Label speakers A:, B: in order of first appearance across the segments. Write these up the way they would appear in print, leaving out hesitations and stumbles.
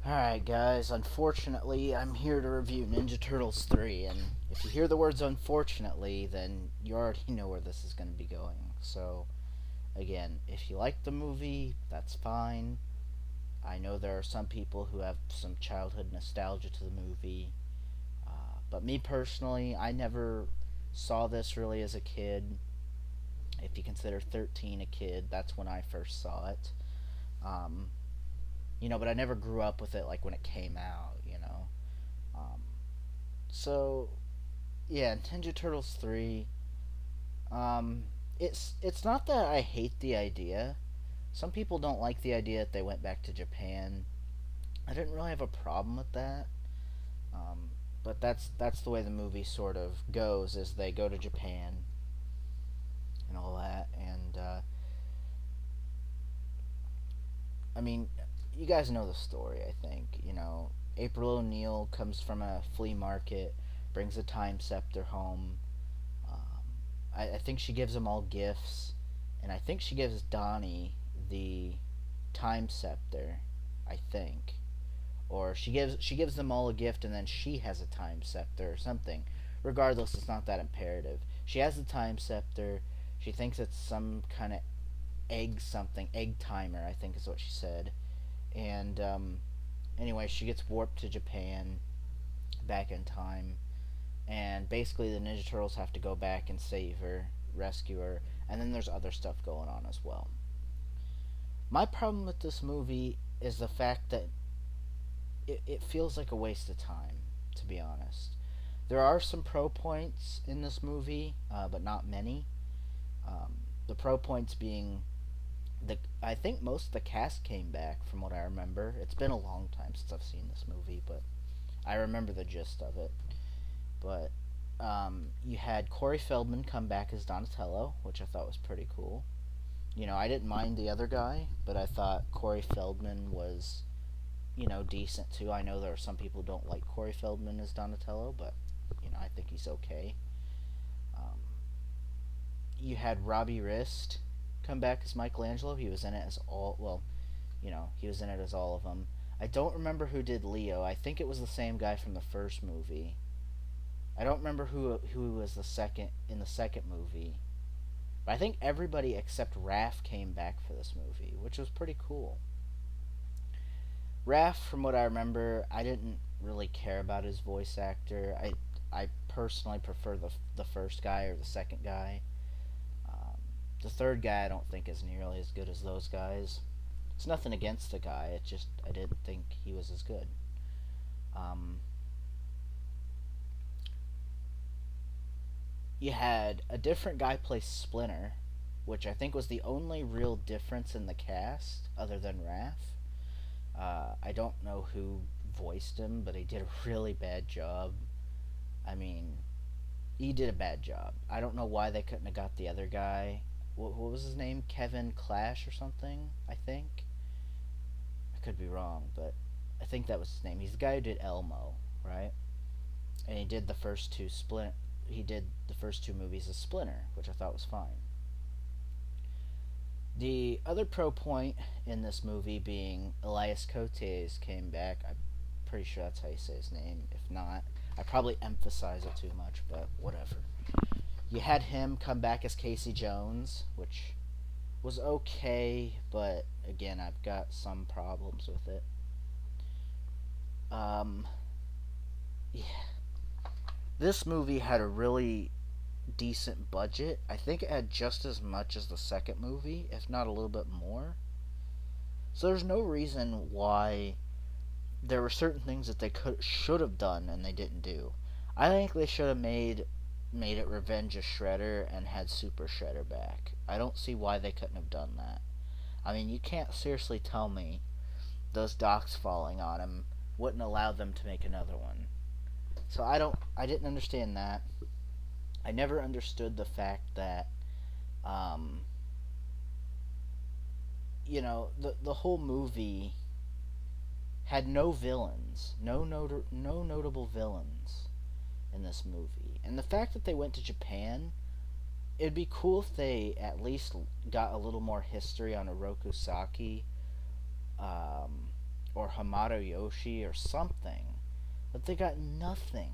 A: Alright, guys, unfortunately, I'm here to review Ninja Turtles 3, and if you hear the words unfortunately, then you already know where this is going to be going. So, again, if you like the movie, that's fine. I know there are some people who have some childhood nostalgia to the movie, but me personally, I never saw this really as a kid. If you consider 13 a kid, that's when I first saw it. Um, but I never grew up with it like when it came out. Um, so yeah, Ninja Turtles 3. Um, it's not that I hate the idea. Some people don't like the idea that they went back to Japan. I didn't really have a problem with that. Um, but that's the way the movie sort of goes. Is they go to Japan and all that, and I mean, you guys know the story. I think April O'Neil comes from a flea market, brings a time scepter home. I think she gives them all gifts, and I think she gives Donnie the time scepter. I think, or she gives them all a gift, and then she has a time scepter or something. Regardless, it's not that imperative. She has the time scepter. She thinks it's some kind of egg timer. I think is what she said. And anyway, she gets warped to Japan, back in time, and basically the Ninja Turtles have to go back and save her, rescue her, and then there's other stuff going on as well. My problem with this movie is the fact that it feels like a waste of time, to be honest. There are some pro points in this movie, but not many. The pro points being I think most of the cast came back from what I remember. It's been a long time since I've seen this movie, but I remember the gist of it. But you had Corey Feldman come back as Donatello, which I thought was pretty cool. I didn't mind the other guy, but I thought Corey Feldman was, decent too. I know there are some people who don't like Corey Feldman as Donatello, but I think he's okay. Um, you had Robbie Rist come back as Michelangelo. He was in it as he was in it as all of them. I don't remember who did Leo. I think it was the same guy from the first movie. I don't remember who was the second in the second movie. But I think everybody except Raph came back for this movie, which was pretty cool. Raph, from what I remember, I didn't really care about his voice actor. I personally prefer the first guy or the second guy. Um, the third guy I don't think is nearly as good as those guys. It's nothing against the guy. It's just I didn't think he was as good. Um, you had a different guy play Splinter, which I think was the only real difference in the cast other than Raph. I don't know who voiced him, but he did a really bad job. I mean, he did a bad job. I don't know why they couldn't have got the other guy. What was his name? Kevin Clash or something, I think. I could be wrong, but I think that was his name. He's the guy who did Elmo, right? And he did the first two movies as Splinter, which I thought was fine. The other pro point in this movie being Elias Cotes came back. I'm pretty sure that's how you say his name. If not, I probably emphasize it too much, but whatever. You had him come back as Casey Jones, which was okay, but again, I've got some problems with it. Um, yeah. This movie had a really decent budget. I think it had just as much as the second movie, if not a little bit more. So there's no reason why there were certain things that they should have done and they didn't do. I think they should have made it Revenge of Shredder and had Super Shredder back. I don't see why they couldn't have done that. I mean, you can't seriously tell me those docks falling on him wouldn't allow them to make another one. So I didn't understand that. I never understood the fact that, um, the whole movie had no villains, no notable villains in this movie, and the fact that they went to Japan, it'd be cool if they at least got a little more history on Oroku Saki, um, or Hamato Yoshi or something, but they got nothing.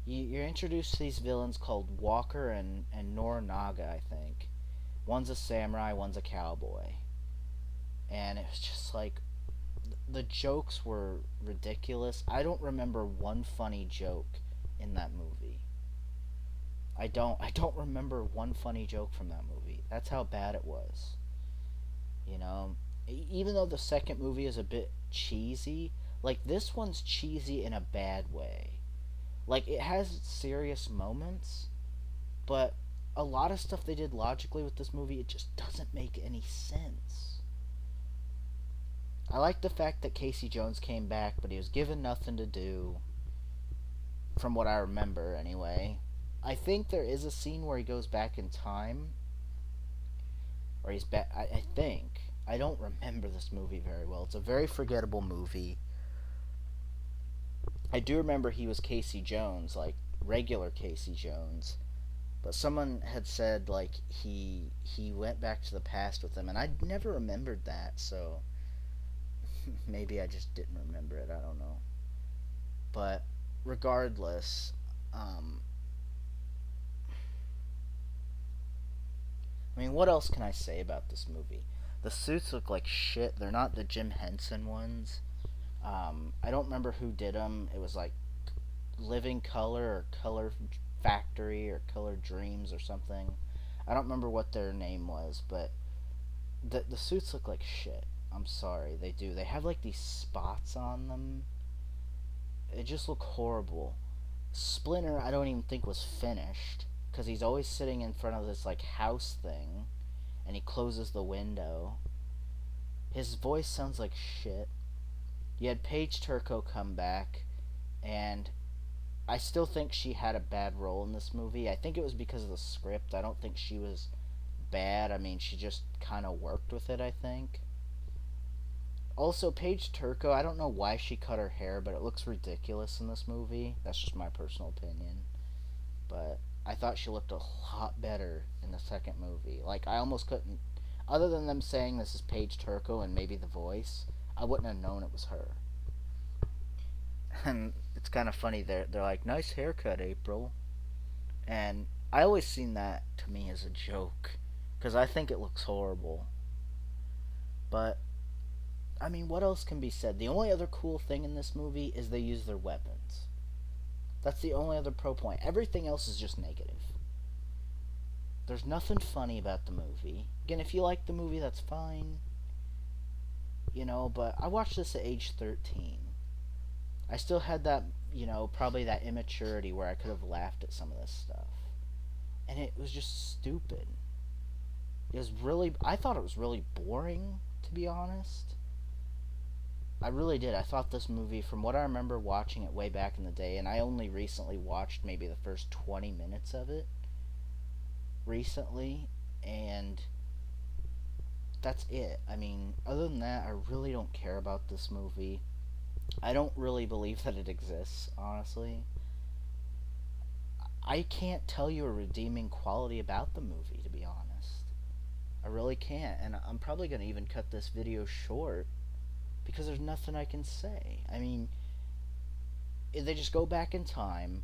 A: You're introduced to these villains called Walker and Norinaga, I think. One's a samurai, one's a cowboy. And it was just like, the jokes were ridiculous. I don't remember one funny joke in that movie. I don't remember one funny joke from that movie. That's how bad it was. You know, even though the second movie is a bit cheesy, like this one's cheesy in a bad way. Like it has serious moments, but a lot of stuff they did logically with this movie, it just doesn't make any sense. I like the fact that Casey Jones came back, but he was given nothing to do, from what I remember anyway. I think there is a scene where he goes back in time, or he's back. I think. I don't remember this movie very well. It's a very forgettable movie. I do remember he was Casey Jones, like regular Casey Jones, but someone had said like he went back to the past with them, and I never remembered that. So maybe I just didn't remember it. I don't know. But regardless, I mean, what else can I say about this movie? The suits look like shit. They're not the Jim Henson ones. I don't remember who did them. It was like Living Color or Color Factory or Color Dreams or something. I don't remember what their name was, but the suits look like shit. I'm sorry, they do. They have like these spots on them. It just look horrible. Splinter, I don't even think was finished because he's always sitting in front of this like house thing, and he closes the window. His voice sounds like shit. You had Paige Turco come back, and I still think she had a bad role in this movie. I think it was because of the script. I don't think she was bad. I mean, she just kind of worked with it, I think. Also, Paige Turco, I don't know why she cut her hair, but it looks ridiculous in this movie. That's just my personal opinion. But I thought she looked a lot better in the second movie. Like, I almost couldn't... Other than them saying this is Paige Turco and maybe the voice, I wouldn't have known it was her. And it's kind of funny, they're like, nice haircut, April. And I always seen that, to me, as a joke. Because I think it looks horrible. But I mean, what else can be said? The only other cool thing in this movie is they use their weapons. That's the only other pro point. Everything else is just negative. There's nothing funny about the movie. Again, if you like the movie, that's fine. You know, but I watched this at age 13. I still had that, you know, probably that immaturity where I could have laughed at some of this stuff. And it was just stupid. It was really... I thought it was really boring, to be honest. I really did. I thought this movie, from what I remember watching it way back in the day, and I only recently watched maybe the first 20 minutes of it recently, and that's it. I mean, other than that, I really don't care about this movie. I don't really believe that it exists, honestly. I can't tell you a redeeming quality about the movie, to be honest. I really can't, and I'm probably going to even cut this video short because there's nothing I can say. I mean, they just go back in time.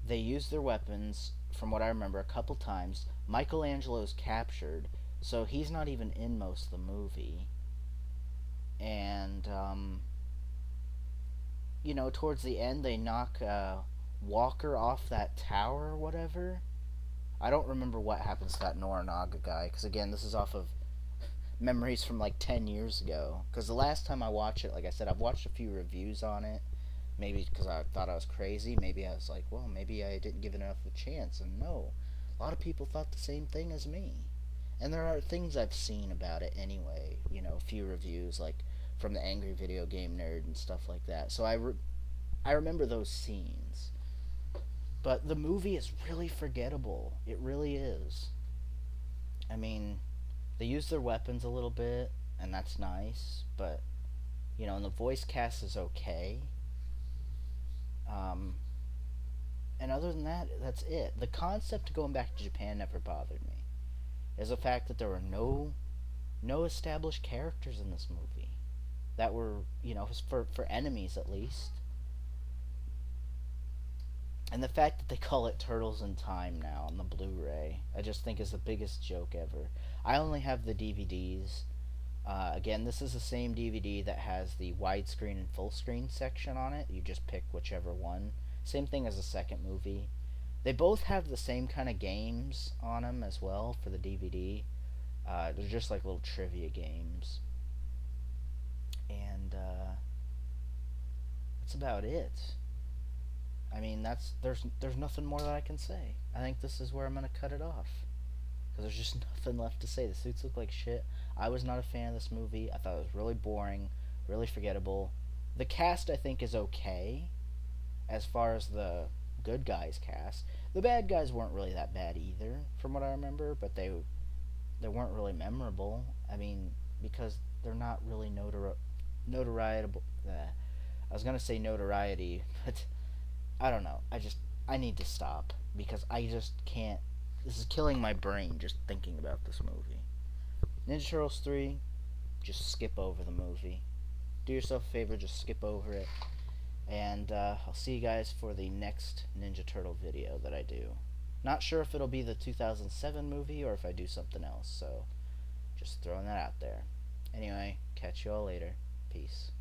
A: They use their weapons, from what I remember, a couple times. Michelangelo's captured, so he's not even in most of the movie. And, you know, towards the end, they knock Walker off that tower or whatever. I don't remember what happens to that Norinaga guy, because again, this is off of memories from like 10 years ago. Because the last time I watched it, like I said, I've watched a few reviews on it. Maybe because I thought I was crazy. Maybe I was like, well, maybe I didn't give it enough of a chance. And no, a lot of people thought the same thing as me. And there are things I've seen about it anyway. You know, a few reviews, like from the Angry Video Game Nerd and stuff like that. So I remember those scenes. But the movie is really forgettable. It really is. I mean, they use their weapons a little bit, and that's nice. But, you know, and the voice cast is okay. And other than that, that's it. The concept of going back to Japan never bothered me. Is the fact that there were no established characters in this movie. that were, for enemies at least. And the fact that they call it Turtles in Time now on the Blu-ray, I just think is the biggest joke ever. I only have the DVDs. Again, this is the same DVD that has the widescreen and full screen section on it. You just pick whichever one. Same thing as the second movie. They both have the same kind of games on them as well for the DVD. They're just like little trivia games. And that's about it. I mean, there's nothing more that I can say. I think this is where I'm gonna cut it off because there's just nothing left to say. The suits look like shit. I was not a fan of this movie. I thought it was really boring, really forgettable. The cast I think is okay as far as the good guys cast. The bad guys weren't really that bad either, from what I remember, but they weren't really memorable. I mean, because they're not really notoriety. I was gonna say notoriety, but I don't know. I need to stop because I just can't. This is killing my brain just thinking about this movie. Ninja Turtles 3, just skip over the movie. Do yourself a favor, just skip over it. And I'll see you guys for the next Ninja Turtle video that I do. Not sure if it'll be the 2007 movie or if I do something else, so just throwing that out there. Anyway, catch you all later. Peace.